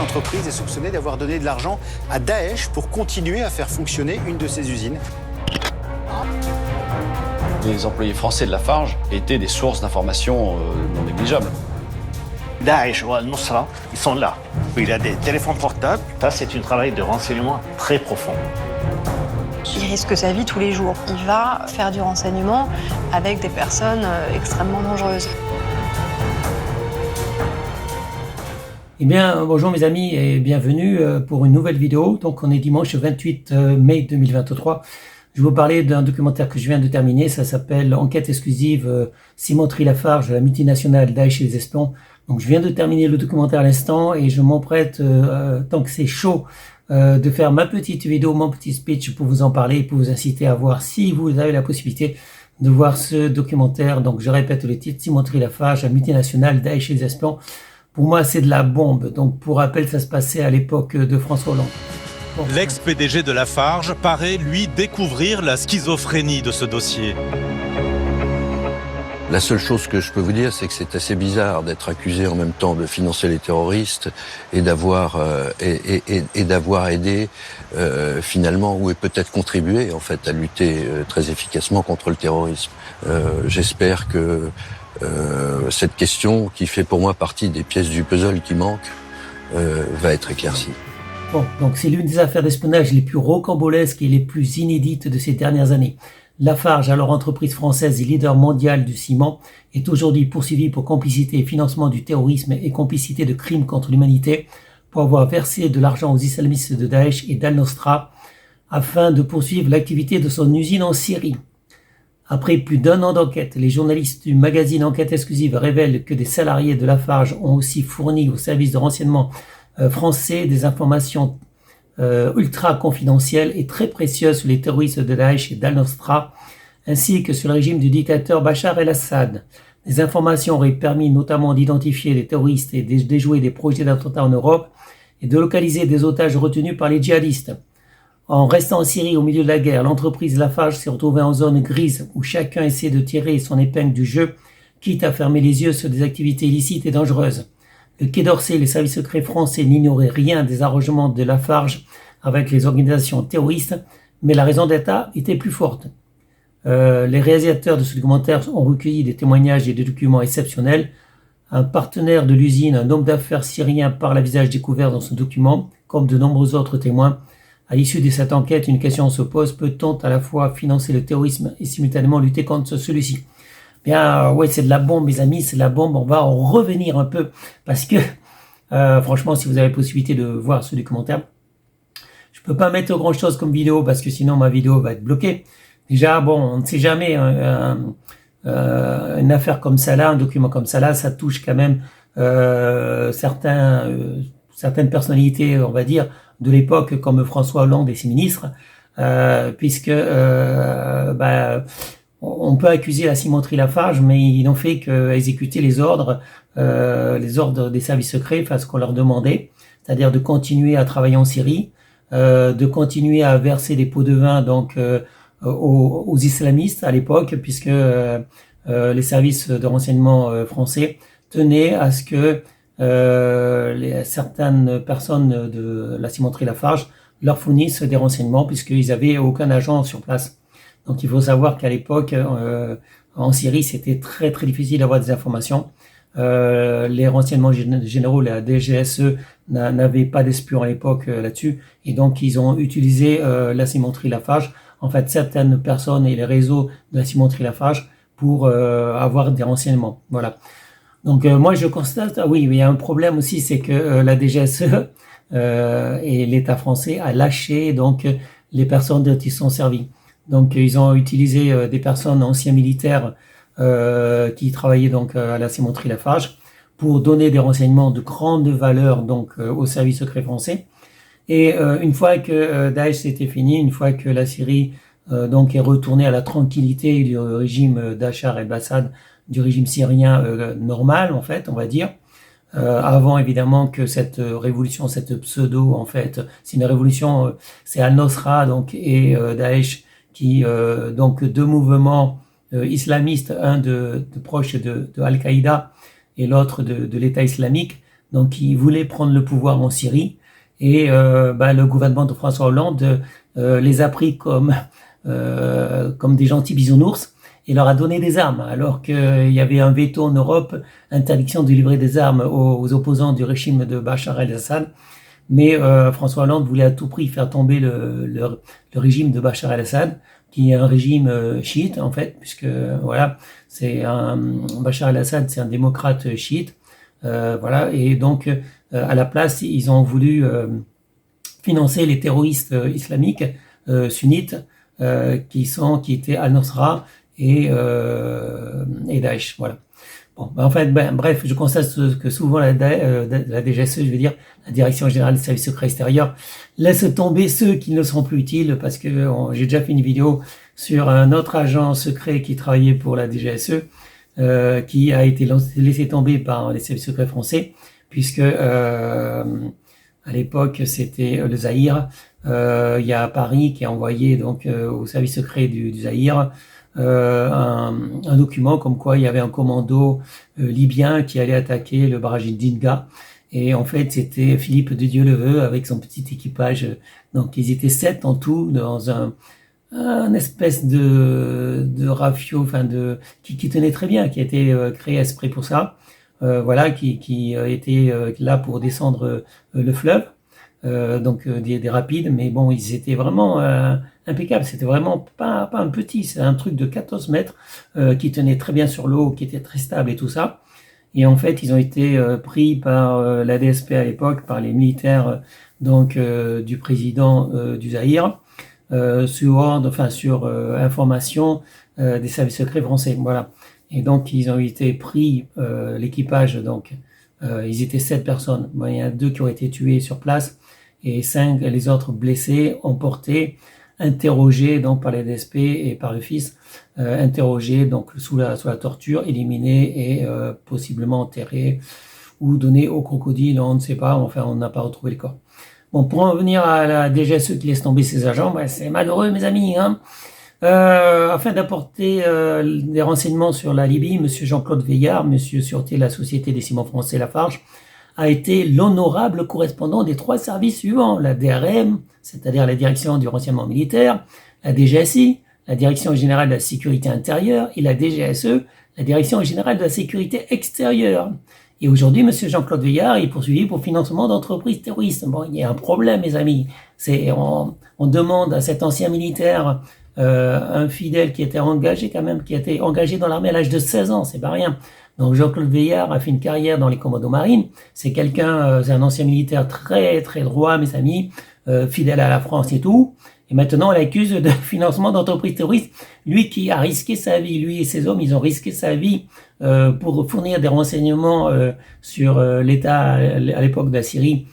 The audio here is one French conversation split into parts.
l'entreprise est soupçonnée d'avoir donné de l'argent à Daesh pour continuer à faire fonctionner une de ses usines. Les employés français de Lafarge étaient des sources d'informations non négligeables. Daesh ou Al-Nusra, ils sont là. Il a des téléphones portables. Ça, c'est un travail de renseignement très profond. Il risque sa vie tous les jours. Il va faire du renseignement avec des personnes extrêmement dangereuses. Eh bien, bonjour mes amis et bienvenue pour une nouvelle vidéo. Donc, on est dimanche 28 mai 2023. Je vais vous parler d'un documentaire que je viens de terminer. Ça s'appelle Enquête exclusive Cimenterie Lafarge, la multinationale Daesh et les espions. Donc, je viens de terminer le documentaire à l'instant et je m'emprête, tant que c'est chaud, de faire ma petite vidéo, mon petit speech pour vous en parler, pour vous inciter à voir si vous avez la possibilité de voir ce documentaire. Donc, je répète le titre, Cimenterie Lafarge, la multinationale Daesh et les espions. Pour moi, c'est de la bombe. Donc, pour rappel, ça se passait à l'époque de François Hollande. Bon. L'ex-PDG de Lafarge paraît, lui, découvrir la schizophrénie de ce dossier. La seule chose que je peux vous dire, c'est que c'est assez bizarre d'être accusé en même temps de financer les terroristes et d'avoir aidé finalement ou peut-être contribué en fait à lutter très efficacement contre le terrorisme. J'espère que cette question, qui fait pour moi partie des pièces du puzzle qui manquent, va être éclaircie. Bon, donc c'est l'une des affaires d'espionnage les plus rocambolesques et les plus inédites de ces dernières années. Lafarge, alors entreprise française et leader mondial du ciment, est aujourd'hui poursuivie pour complicité et financement du terrorisme et complicité de crimes contre l'humanité pour avoir versé de l'argent aux islamistes de Daesh et d'Al-Nusra afin de poursuivre l'activité de son usine en Syrie. Après plus d'un an d'enquête, les journalistes du magazine Enquête exclusive révèlent que des salariés de Lafarge ont aussi fourni au service de renseignement français des informations ultra confidentielles et très précieuses sur les terroristes de Daesh et d'Al-Nusra, ainsi que sur le régime du dictateur Bachar el-Assad. Les informations auraient permis notamment d'identifier les terroristes et de déjouer des projets d'attentats en Europe et de localiser des otages retenus par les djihadistes. En restant en Syrie au milieu de la guerre, l'entreprise Lafarge s'est retrouvée en zone grise où chacun essaie de tirer son épingle du jeu, quitte à fermer les yeux sur des activités illicites et dangereuses. Le Quai d'Orsay et les services secrets français n'ignoraient rien des arrangements de Lafarge avec les organisations terroristes, mais la raison d'État était plus forte. Les réalisateurs de ce documentaire ont recueilli des témoignages et des documents exceptionnels. Un partenaire de l'usine, un homme d'affaires syrien, parle à visage découvert dans ce document, comme de nombreux autres témoins. À l'issue de cette enquête, une question se pose: peut-on à la fois financer le terrorisme et simultanément lutter contre celui-ci? Bien, ouais, c'est de la bombe, mes amis, c'est de la bombe. On va en revenir un peu parce que, franchement, si vous avez la possibilité de voir ce documentaire, je peux pas mettre grand chose comme vidéo parce que sinon ma vidéo va être bloquée. Déjà, bon, on ne sait jamais, une affaire comme ça là, un document comme ça là, ça touche quand même certaines personnalités, on va dire, de l'époque, comme François Hollande et ses ministres, puisque on peut accuser la cimenterie Lafarge, mais ils n'ont fait qu'exécuter les ordres des services secrets, enfin ce qu'on leur demandait, c'est-à-dire de continuer à travailler en Syrie, de continuer à verser des pots de vin donc aux islamistes à l'époque, puisque les services de renseignement français tenaient à ce que certaines personnes de la cimenterie Lafarge leur fournissent des renseignements, puisqu'ils avaient aucun agent sur place. Donc il faut savoir qu'à l'époque, en Syrie, c'était très très difficile d'avoir des informations. Les renseignements généraux, la DGSE, n'avaient pas d'espions à l'époque là-dessus, et donc ils ont utilisé la cimenterie Lafarge, en fait certaines personnes et les réseaux de la cimenterie Lafarge pour avoir des renseignements. Voilà. Donc moi je constate, oui, mais il y a un problème aussi, c'est que la DGSE et l'État français a lâché donc les personnes dont ils sont servis. Donc ils ont utilisé des personnes anciens militaires qui travaillaient donc à la cimenterie Lafarge pour donner des renseignements de grande valeur donc au service secret français. Et une fois que Daesh c'était fini, une fois que la Syrie donc est retournée à la tranquillité du régime Bachar el-Assad, du régime syrien normal en fait, on va dire, avant évidemment que cette révolution, cette pseudo en fait, c'est une révolution, c'est Al-Nusra donc et Daesh qui donc deux mouvements islamistes, un de proche de Al-Qaïda et l'autre de l'État islamique, Donc, ils voulaient prendre le pouvoir en Syrie. Et le gouvernement de François Hollande les a pris comme des gentils bisounours et leur a donné des armes, alors qu'il y avait un veto en Europe, interdiction de livrer des armes aux opposants du régime de Bachar el-Assad. Mais François Hollande voulait à tout prix faire tomber le régime de Bachar el-Assad, qui est un régime chiite en fait, puisque voilà, Bachar el-Assad, c'est un démocrate chiite, voilà, et donc à la place, ils ont voulu financer les terroristes islamiques sunnites qui étaient Al-Nusra et Daesh, voilà. Bon, en fait, bref, je constate que souvent la DGSE, je veux dire, la Direction Générale des Services Secrets Extérieurs, laisse tomber ceux qui ne sont plus utiles, parce que j'ai déjà fait une vidéo sur un autre agent secret qui travaillait pour la DGSE, qui a été laissé tomber par les services secrets français, puisque à l'époque c'était le Zaïre. Il y a Paris qui a envoyé donc au service secret du Zaïre un document comme quoi il y avait un commando libyen qui allait attaquer le barrage d'Inga. Et en fait, c'était Philippe de Dieuleveux avec son petit équipage. Donc, ils étaient 7 en tout dans un espèce de rafio, qui tenait très bien, qui a été créé exprès pour ça. Voilà, qui était là pour descendre le fleuve. Donc des rapides, mais bon, ils étaient vraiment impeccables. C'était vraiment pas un petit, c'est un truc de 14 mètres qui tenait très bien sur l'eau, qui était très stable et tout ça. Et en fait, ils ont été pris par la DSP à l'époque, par les militaires du président du Zaïre, sur information des services secrets français. Voilà. Et donc ils ont été pris, l'équipage, donc ils étaient 7 personnes. Bon, il y en a 2 qui ont été tués sur place et 5 les autres blessés, emportés, interrogés donc par les DSP et par le fils, interrogés donc sous la torture, éliminés et possiblement enterrés ou donnés aux crocodiles, on ne sait pas, enfin on n'a pas retrouvé le corps. Bon, pour en venir à la DGSE qui laisse tomber ses agents, c'est malheureux mes amis, hein. Afin d'apporter des renseignements sur la Libye, monsieur Jean-Claude Veillard, monsieur Sûreté de la Société des Ciments Français Lafarge, a été l'honorable correspondant des 3 services suivants, la DRM, c'est-à-dire la Direction du renseignement militaire, la DGSI, la Direction générale de la sécurité intérieure, et la DGSE, la Direction générale de la sécurité extérieure. Et aujourd'hui, monsieur Jean-Claude Veillard est poursuivi pour financement d'entreprises terroristes. Bon, il y a un problème, mes amis. On demande à cet ancien militaire, un fidèle qui était engagé dans l'armée à l'âge de 16 ans, c'est pas rien. Donc Jean-Claude Veillard a fait une carrière dans les commandos marines. C'est c'est un ancien militaire très très droit, mes amis, fidèle à la France et tout. Et maintenant, on l'accuse de financement d'entreprises terroristes. Lui qui a risqué sa vie, lui et ses hommes, ils ont risqué sa vie pour fournir des renseignements sur l'État à l'époque de la Syrie,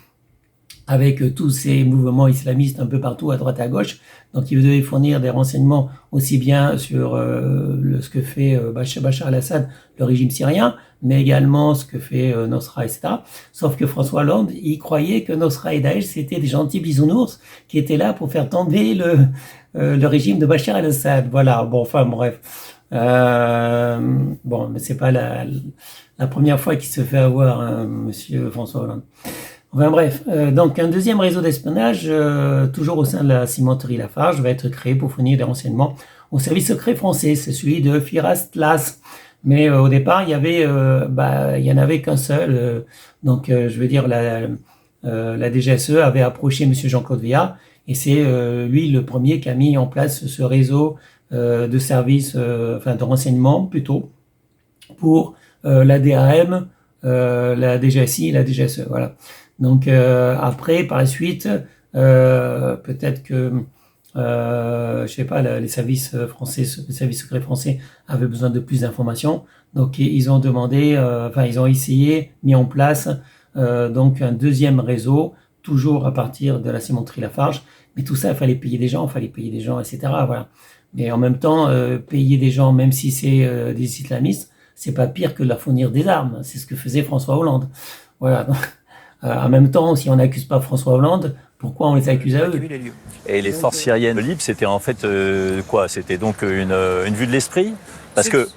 avec tous ces mouvements islamistes un peu partout, à droite à gauche. Donc, ils devaient fournir des renseignements aussi bien sur ce que fait Bachar el-Assad, le régime syrien, mais également ce que fait Nusra, etc. Sauf que François Hollande, il croyait que Nusra et Daesh, c'était des gentils bisounours qui étaient là pour faire tomber le régime de Bachar el-Assad. Voilà, bon, enfin, bref. Bon, mais c'est pas la première fois qu'il se fait avoir, hein, monsieur François Hollande. Enfin bref, donc un deuxième réseau d'espionnage, toujours au sein de la cimenterie Lafarge, va être créé pour fournir des renseignements au service secret français. C'est celui de Firas Tlas. Mais au départ, il y en avait qu'un seul. Donc, je veux dire, la DGSE avait approché monsieur Jean-Claude Veillard, et c'est lui le premier qui a mis en place ce réseau de services, de renseignements plutôt, pour la DRM, la DGSI et la DGSE. Voilà. Donc après, par la suite, peut-être que je sais pas, les services français, les services secrets français avaient besoin de plus d'informations. Donc ils ont demandé, ils ont essayé, mis en place donc un deuxième réseau, toujours à partir de la cimenterie Lafarge. Mais tout ça, il fallait payer des gens, etc. Voilà. Mais en même temps, payer des gens, même si c'est des islamistes, c'est pas pire que de leur fournir des armes. C'est ce que faisait François Hollande. Voilà. Donc, en même temps, si on n'accuse pas François Hollande, pourquoi on les accuse à eux? Et les forces syriennes libres, c'était en fait quoi? C'était donc une vue de l'esprit? Parce que,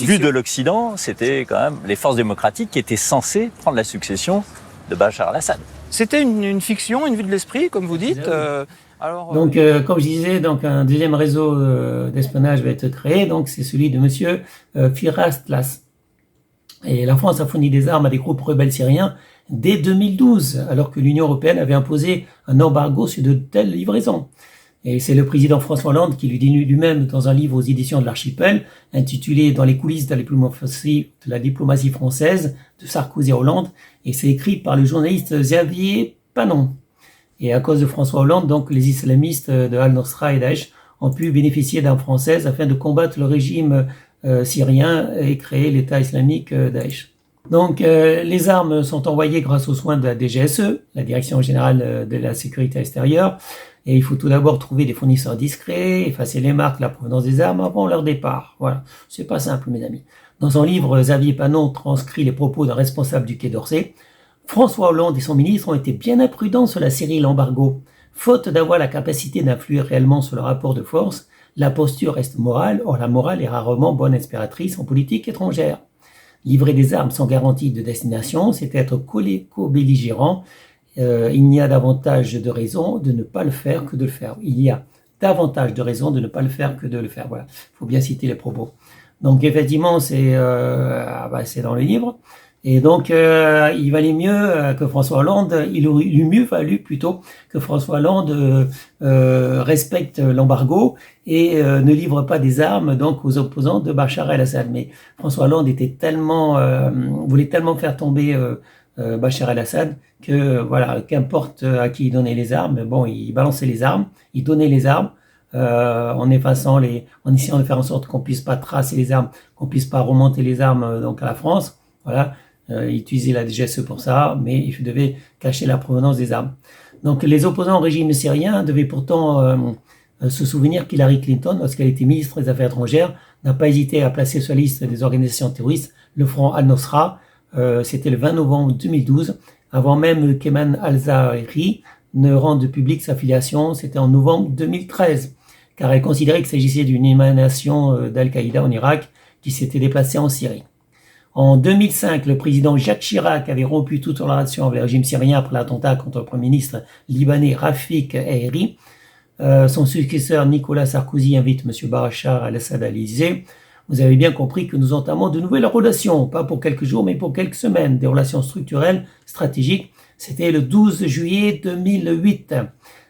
vue de l'Occident, c'était quand même les forces démocratiques qui étaient censées prendre la succession de Bachar al-Assad. C'était une fiction, une vue de l'esprit, comme vous dites. Donc, comme je disais, donc un deuxième réseau d'espionnage va être créé. Donc, c'est celui de Monsieur Firas Tlas. Et la France a fourni des armes à des groupes rebelles syriens dès 2012, alors que l'Union européenne avait imposé un embargo sur de telles livraisons. Et c'est le président François Hollande qui lui dit lui-même dans un livre aux éditions de l'Archipel, intitulé « Dans les coulisses de la diplomatie française » de Sarkozy à Hollande, et c'est écrit par le journaliste Xavier Panon. Et à cause de François Hollande, donc, les islamistes de Al-Nosra et Daesh ont pu bénéficier d'armes françaises afin de combattre le régime syrien et créer l'État islamique Daesh. Donc, les armes sont envoyées grâce aux soins de la DGSE, la Direction Générale de la Sécurité Extérieure. Et il faut tout d'abord trouver des fournisseurs discrets, effacer les marques de la provenance des armes avant leur départ. Voilà. C'est pas simple, mes amis. Dans son livre, Xavier Panon transcrit les propos d'un responsable du Quai d'Orsay. François Hollande et son ministre ont été bien imprudents sur la Syrie et l'embargo. Faute d'avoir la capacité d'influer réellement sur le rapport de force, la posture reste morale. Or, la morale est rarement bonne inspiratrice en politique étrangère. Livrer des armes sans garantie de destination, c'est être co-belligérant. Il n'y a davantage de raisons de ne pas le faire que de le faire. Il y a davantage de raisons de ne pas le faire que de le faire. Voilà, il faut bien citer les propos. Donc effectivement, c'est dans le livre. Et donc, il valait mieux que François Hollande, il aurait mieux valu plutôt que François Hollande respecte l'embargo et ne livre pas des armes donc aux opposants de Bachar el-Assad. Mais François Hollande voulait tellement faire tomber Bachar el-Assad que voilà, qu'importe à qui il donnait les armes, bon, il balançait les armes, il donnait les armes en essayant de faire en sorte qu'on puisse pas tracer les armes, qu'on puisse pas remonter les armes donc à la France. Voilà, il utilisait la DGSE pour ça, mais il devait cacher la provenance des armes. Donc les opposants au régime syrien devaient pourtant se souvenir qu'Hillary Clinton, lorsqu'elle était ministre des Affaires étrangères, n'a pas hésité à placer sur la liste des organisations terroristes le front Al-Nosra. C'était le 20 novembre 2012, avant même qu'Ayman al-Zawahiri ne rende publique sa filiation, c'était en novembre 2013, car elle considérait qu'il s'agissait d'une émanation d'Al-Qaïda en Irak qui s'était déplacée en Syrie. En 2005, le président Jacques Chirac avait rompu toute relation avec le régime syrien après l'attentat contre le premier ministre libanais Rafik Hariri. Son successeur Nicolas Sarkozy invite M. Bachar al-Assad à l'Élysée. Vous avez bien compris que nous entamons de nouvelles relations, pas pour quelques jours, mais pour quelques semaines, des relations structurelles, stratégiques. C'était le 12 juillet 2008.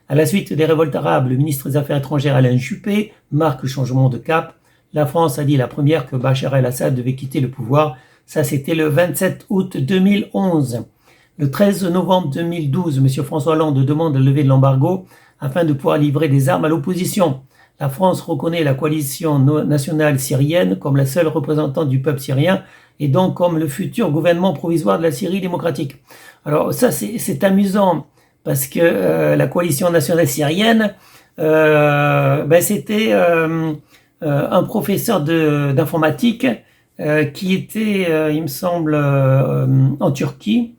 À la suite des révoltes arabes, le ministre des Affaires étrangères Alain Juppé marque le changement de cap. La France a dit la première que Bachar el-Assad devait quitter le pouvoir. Ça, c'était le 27 août 2011. Le 13 novembre 2012, M. François Hollande demande la levée de l'embargo afin de pouvoir livrer des armes à l'opposition. La France reconnaît la coalition nationale syrienne comme la seule représentante du peuple syrien et donc comme le futur gouvernement provisoire de la Syrie démocratique. Alors ça, c'est amusant parce que la coalition nationale syrienne, c'était un professeur d'informatique qui était, il me semble, en Turquie,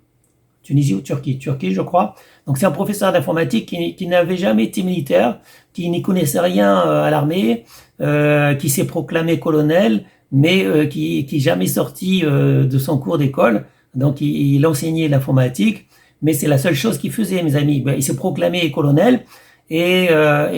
Tunisie ou Turquie, je crois. Donc c'est un professeur d'informatique qui n'avait jamais été militaire, qui n'y connaissait rien à l'armée, qui s'est proclamé colonel, mais qui jamais sorti de son cours d'école. Donc il enseignait l'informatique, mais c'est la seule chose qu'il faisait, mes amis. Il s'est proclamé colonel et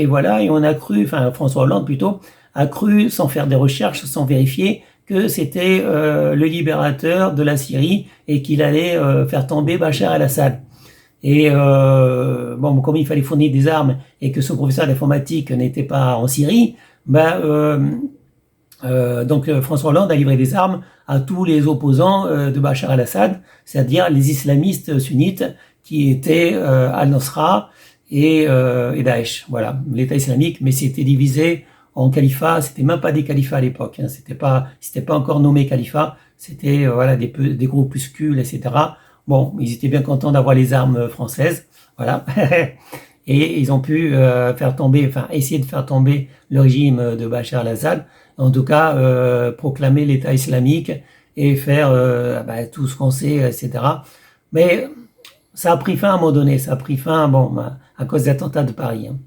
voilà, et on a cru, enfin François Hollande plutôt, a cru sans faire des recherches, sans vérifier, que c'était le libérateur de la Syrie et qu'il allait faire tomber Bachar el-Assad. Et comme il fallait fournir des armes et que ce professeur d'informatique n'était pas en Syrie, donc François Hollande a livré des armes à tous les opposants de Bachar el-Assad, c'est-à-dire les islamistes sunnites qui étaient Al-Nosra et Daesh. Voilà, l'État islamique, mais c'était divisé en califat, c'était même pas des califats à l'époque, hein, c'était pas encore nommé califat, c'était des groupuscules, etc. Bon, ils étaient bien contents d'avoir les armes françaises, voilà, et ils ont pu essayer de faire tomber le régime de Bachar el-Assad, en tout cas proclamer l'État islamique et faire tout ce qu'on sait, etc. Mais ça a pris fin à un moment donné, à cause des attentats de Paris. Hein.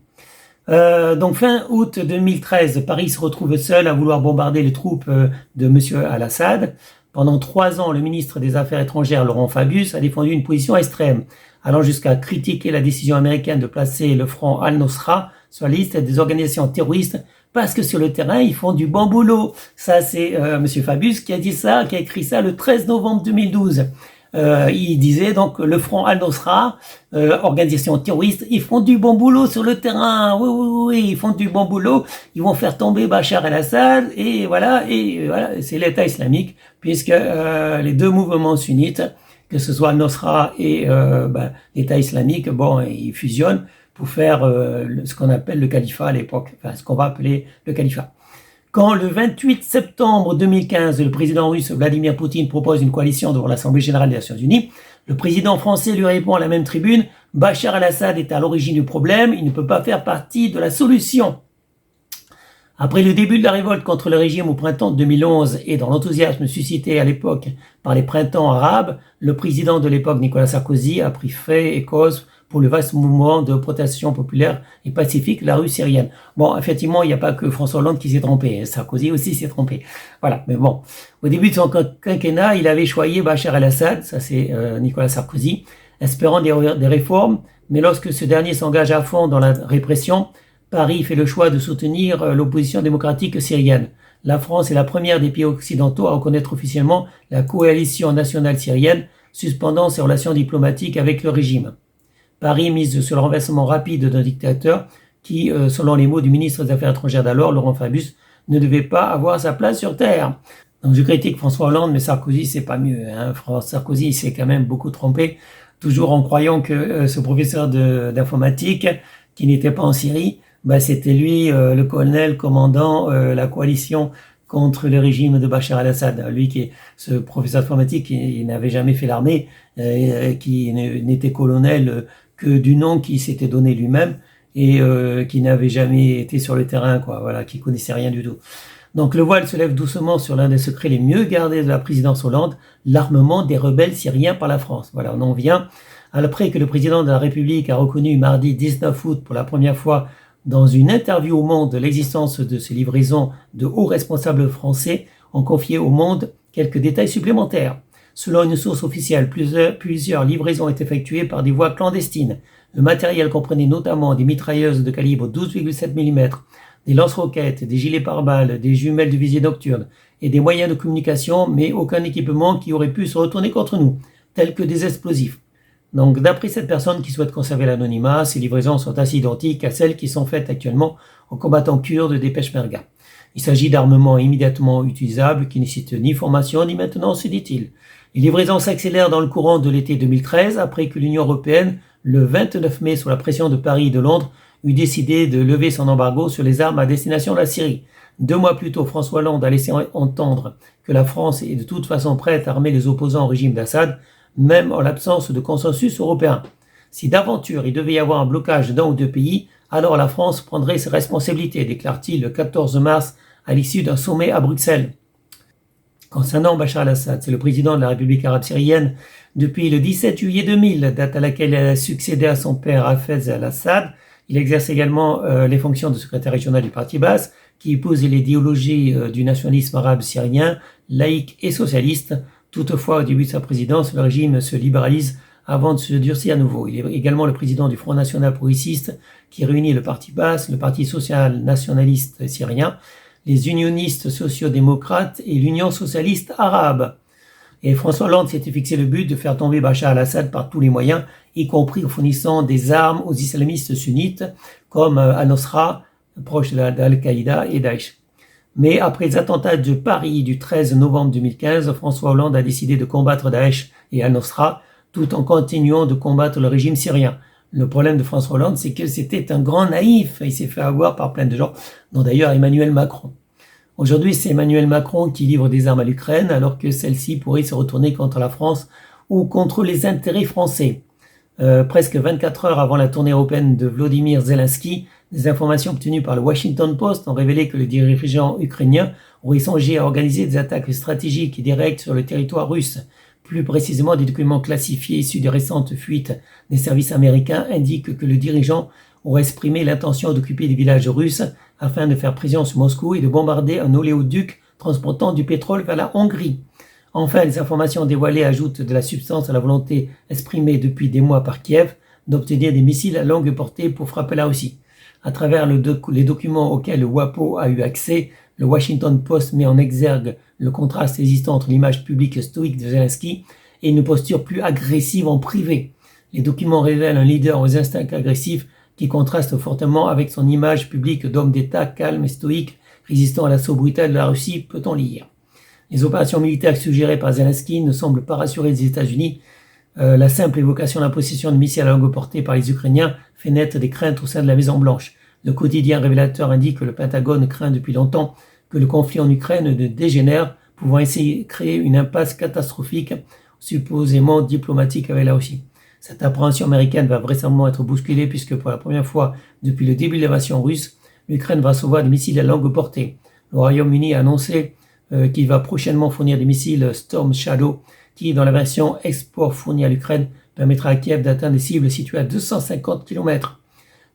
Donc fin août 2013, Paris se retrouve seul à vouloir bombarder les troupes de Monsieur al-Assad Pendant 3 ans, le ministre des Affaires étrangères, Laurent Fabius, a défendu une position extrême, allant jusqu'à critiquer la décision américaine de placer le front Al-Nosra sur la liste des organisations terroristes parce que sur le terrain, ils font du bon boulot. Ça, c'est Monsieur Fabius qui a dit ça, qui a écrit ça le 13 novembre 2012. Il disait donc le front Al-Nosra, organisation terroriste, ils font du bon boulot sur le terrain. Oui, ils font du bon boulot. Ils vont faire tomber Bachar el-Assad et voilà, c'est l'État islamique puisque les deux mouvements sunnites, que ce soit Al-Nosra et l'État islamique, ils fusionnent pour faire ce qu'on appelle le califat à l'époque, enfin ce qu'on va appeler le califat. Quand le 28 septembre 2015, le président russe Vladimir Poutine propose une coalition devant l'Assemblée générale des Nations unies, le président français lui répond à la même tribune « Bachar el-Assad est à l'origine du problème, il ne peut pas faire partie de la solution ». Après le début de la révolte contre le régime au printemps 2011 et dans l'enthousiasme suscité à l'époque par les printemps arabes, le président de l'époque Nicolas Sarkozy a pris fait et cause pour le vaste mouvement de protestation populaire et pacifique de la rue syrienne. Bon, effectivement, il n'y a pas que François Hollande qui s'est trompé, Sarkozy aussi s'est trompé. Voilà, mais bon, au début de son quinquennat, il avait choyé Bachar el-Assad, ça c'est Nicolas Sarkozy, espérant des réformes, mais lorsque ce dernier s'engage à fond dans la répression, Paris fait le choix de soutenir l'opposition démocratique syrienne. La France est la première des pays occidentaux à reconnaître officiellement la coalition nationale syrienne, suspendant ses relations diplomatiques avec le régime. Paris mise sur le renversement rapide d'un dictateur qui, selon les mots du ministre des Affaires étrangères d'alors, Laurent Fabius, ne devait pas avoir sa place sur Terre. Donc je critique François Hollande, mais Sarkozy, c'est pas mieux. Sarkozy s'est quand même beaucoup trompé, toujours en croyant que ce professeur d'informatique, qui n'était pas en Syrie, c'était lui, le colonel commandant la coalition contre le régime de Bachar el-Assad. Lui qui est ce professeur d'informatique qui n'avait jamais fait l'armée, qui n'était colonel que du nom qu'il s'était donné lui-même et qui n'avait jamais été sur le terrain, qui connaissait rien du tout. Donc le voile se lève doucement sur l'un des secrets les mieux gardés de la présidence Hollande, l'armement des rebelles syriens par la France. Voilà, on en vient. Après que le président de la République a reconnu mardi 19 août pour la première fois dans une interview au Monde l'existence de ces livraisons de hauts responsables français, ont confié au Monde quelques détails supplémentaires. Selon une source officielle, plusieurs livraisons étaient effectuées par des voies clandestines. Le matériel comprenait notamment des mitrailleuses de calibre 12,7 mm, des lance-roquettes, des gilets pare-balles, des jumelles de visée nocturne et des moyens de communication, mais aucun équipement qui aurait pu se retourner contre nous, tels que des explosifs. Donc, d'après cette personne qui souhaite conserver l'anonymat, ces livraisons sont assez identiques à celles qui sont faites actuellement aux combattants kurdes des Peshmerga. Il s'agit d'armements immédiatement utilisables qui ne nécessitent ni formation ni maintenance, se dit-il. Les livraisons s'accélèrent dans le courant de l'été 2013 après que l'Union européenne, le 29 mai, sous la pression de Paris et de Londres, eut décidé de lever son embargo sur les armes à destination de la Syrie. 2 mois plus tôt, François Hollande a laissé entendre que la France est de toute façon prête à armer les opposants au régime d'Assad, même en l'absence de consensus européen. Si d'aventure il devait y avoir un blocage d'un ou deux pays, alors la France prendrait ses responsabilités, déclare-t-il le 14 mars à l'issue d'un sommet à Bruxelles. Concernant Bachar el-Assad, c'est le président de la République arabe syrienne depuis le 17 juillet 2000, date à laquelle elle a succédé à son père Hafez al-Assad. Il exerce également les fonctions de secrétaire régional du Parti basse, qui épouse l'idéologie du nationalisme arabe syrien, laïque et socialiste. Toutefois, au début de sa présidence, le régime se libéralise avant de se durcir à nouveau. Il est également le président du Front national progressiste qui réunit le Parti basse, le Parti social nationaliste syrien, les unionistes sociaux-démocrates et l'Union socialiste arabe. Et François Hollande s'était fixé le but de faire tomber Bachar el-Assad par tous les moyens, y compris en fournissant des armes aux islamistes sunnites comme Al-Nosra, proche d'Al-Qaïda et Daesh. Mais après les attentats de Paris du 13 novembre 2015, François Hollande a décidé de combattre Daesh et Al-Nosra tout en continuant de combattre le régime syrien. Le problème de François Hollande, c'est que c'était un grand naïf. Il s'est fait avoir par plein de gens, dont d'ailleurs Emmanuel Macron. Aujourd'hui, c'est Emmanuel Macron qui livre des armes à l'Ukraine, alors que celle-ci pourrait se retourner contre la France ou contre les intérêts français. Presque 24 heures avant la tournée européenne de Volodymyr Zelensky, des informations obtenues par le Washington Post ont révélé que le dirigeant ukrainien aurait songé à organiser des attaques stratégiques et directes sur le territoire russe. Plus précisément, des documents classifiés issus des récentes fuites des services américains indiquent que le dirigeant aurait exprimé l'intention d'occuper des villages russes afin de faire pression sur Moscou et de bombarder un oléoduc transportant du pétrole vers la Hongrie. Enfin, les informations dévoilées ajoutent de la substance à la volonté exprimée depuis des mois par Kiev d'obtenir des missiles à longue portée pour frapper la Russie. À travers les documents auxquels le WAPO a eu accès, le Washington Post met en exergue le contraste existant entre l'image publique stoïque de Zelensky et une posture plus agressive en privé. Les documents révèlent un leader aux instincts agressifs qui contraste fortement avec son image publique d'homme d'État calme et stoïque, résistant à l'assaut brutal de la Russie, peut-on lire. Les opérations militaires suggérées par Zelensky ne semblent pas rassurer les États-Unis. La simple évocation de la possession de missiles à longue portée par les Ukrainiens fait naître des craintes au sein de la Maison-Blanche. Le quotidien révélateur indique que le Pentagone craint depuis longtemps que le conflit en Ukraine ne dégénère, pouvant essayer de créer une impasse catastrophique, supposément diplomatique avec la Russie. Cette appréhension américaine va vraisemblablement être bousculée puisque pour la première fois depuis le début de l'invasion russe, l'Ukraine va recevoir des missiles à longue portée. Le Royaume-Uni a annoncé qu'il va prochainement fournir des missiles Storm Shadow qui, dans la version export fournie à l'Ukraine, permettra à Kiev d'atteindre des cibles situées à 250 km.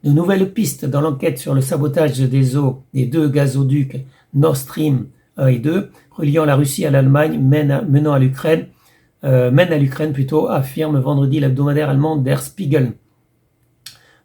De nouvelles pistes dans l'enquête sur le sabotage des eaux des deux gazoducs Nord Stream 1 et 2, reliant la Russie à l'Allemagne, mènent à l'Ukraine, affirme vendredi l'hebdomadaire allemand Der Spiegel.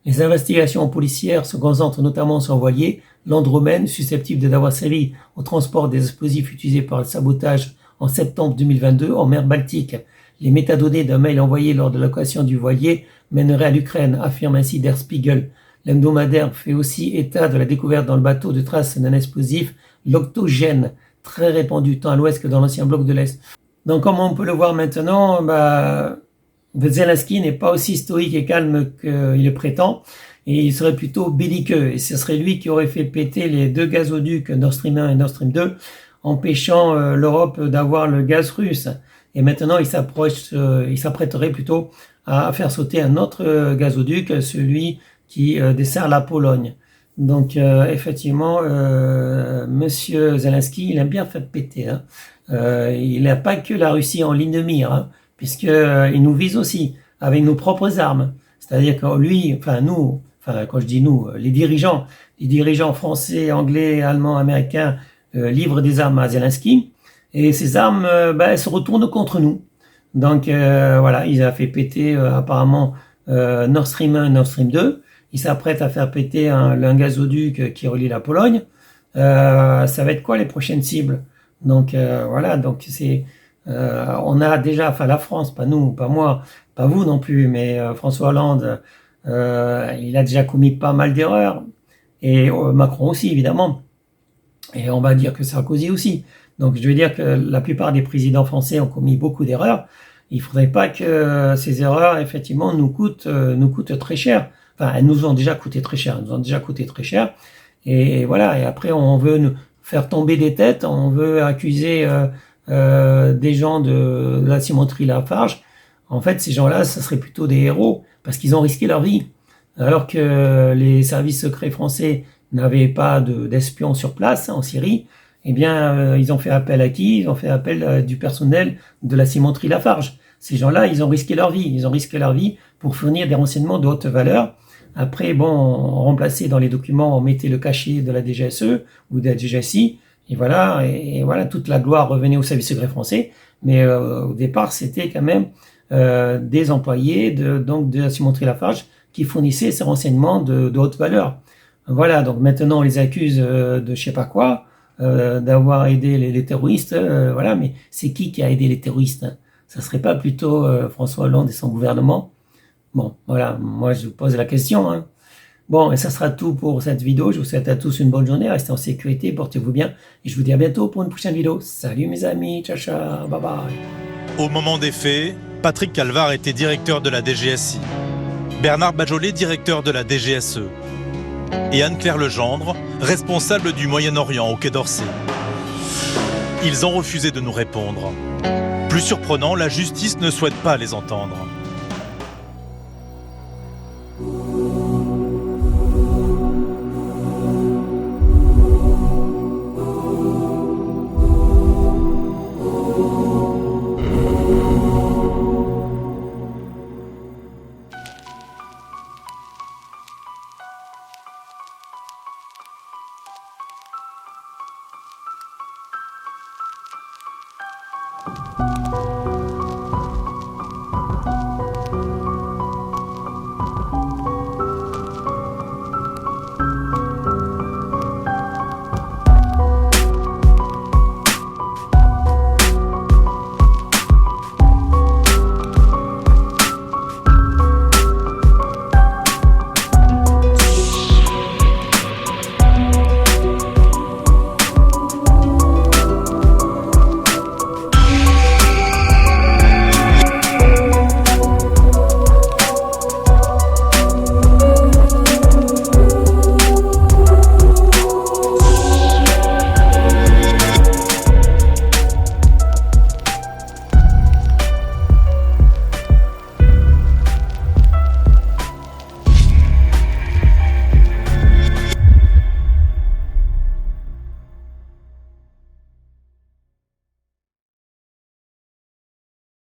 Les investigations policières se concentrent notamment sur un voilier, l'Andromène, susceptible d'avoir servi au transport des explosifs utilisés par le sabotage en septembre 2022 en mer Baltique. Les métadonnées d'un mail envoyé lors de l'occasion du voilier mèneraient à l'Ukraine, affirme ainsi Der Spiegel. L'hebdomadaire fait aussi état de la découverte dans le bateau de traces d'un explosif, l'octogène, très répandu tant à l'ouest que dans l'ancien bloc de l'Est. Donc comme on peut le voir maintenant, Zelensky n'est pas aussi stoïque et calme qu'il le prétend, et il serait plutôt belliqueux. Et ce serait lui qui aurait fait péter les deux gazoducs Nord Stream 1 et Nord Stream 2, empêchant l'Europe d'avoir le gaz russe. Et maintenant, il s'apprêterait plutôt à faire sauter un autre gazoduc, celui qui dessert la Pologne. Donc effectivement, Monsieur Zelensky, il aime bien faire péter. Il n'a pas que la Russie en ligne de mire, puisqu'il nous vise aussi avec nos propres armes. C'est-à-dire que lui, quand je dis nous, les dirigeants français, anglais, allemands, américains livrent des armes à Zelensky, et ces armes, elles se retournent contre nous. Donc voilà, il a fait péter apparemment Nord Stream 1 et Nord Stream 2. Il s'apprête à faire péter un gazoduc qui relie la Pologne. Ça va être quoi les prochaines cibles? Donc voilà, donc c'est on a déjà, la France, pas nous, pas moi, pas vous non plus, mais François Hollande, il a déjà commis pas mal d'erreurs, et Macron aussi évidemment, et on va dire que Sarkozy aussi. Donc je veux dire que la plupart des présidents français ont commis beaucoup d'erreurs. Il faudrait pas que ces erreurs effectivement nous coûtent très cher. Enfin, elles nous ont déjà coûté très cher. Et voilà. Et après, on veut nous faire tomber des têtes. On veut accuser des gens de la cimenterie Lafarge. En fait, ces gens-là, ça serait plutôt des héros parce qu'ils ont risqué leur vie. Alors que les services secrets français n'avaient pas d'espions sur place en Syrie, eh bien, ils ont fait appel à qui? Ils ont fait appel du personnel de la cimenterie Lafarge. Ces gens-là, ils ont risqué leur vie. Ils ont risqué leur vie pour fournir des renseignements de haute valeur. Après, on remplaçait dans les documents, on mettait le cachet de la DGSE ou de la DGSI, et voilà, toute la gloire revenait au service secret français. Mais au départ, c'était quand même des employés de la cimenterie Lafarge qui fournissaient ces renseignements de haute valeur. Voilà, donc maintenant on les accuse de je sais pas quoi, d'avoir aidé les terroristes, voilà, mais c'est qui a aidé les terroristes? Ça serait pas plutôt François Hollande et son gouvernement? Bon, voilà, moi je vous pose la question. Bon, et ça sera tout pour cette vidéo. Je vous souhaite à tous une bonne journée, restez en sécurité, portez-vous bien, et je vous dis à bientôt pour une prochaine vidéo. Salut mes amis, ciao ciao, bye bye. Au moment des faits, Patrick Calvar était directeur de la DGSI, Bernard Bajolet directeur de la DGSE, et Anne-Claire Legendre, responsable du Moyen-Orient au Quai d'Orsay. Ils ont refusé de nous répondre. Plus surprenant, la justice ne souhaite pas les entendre.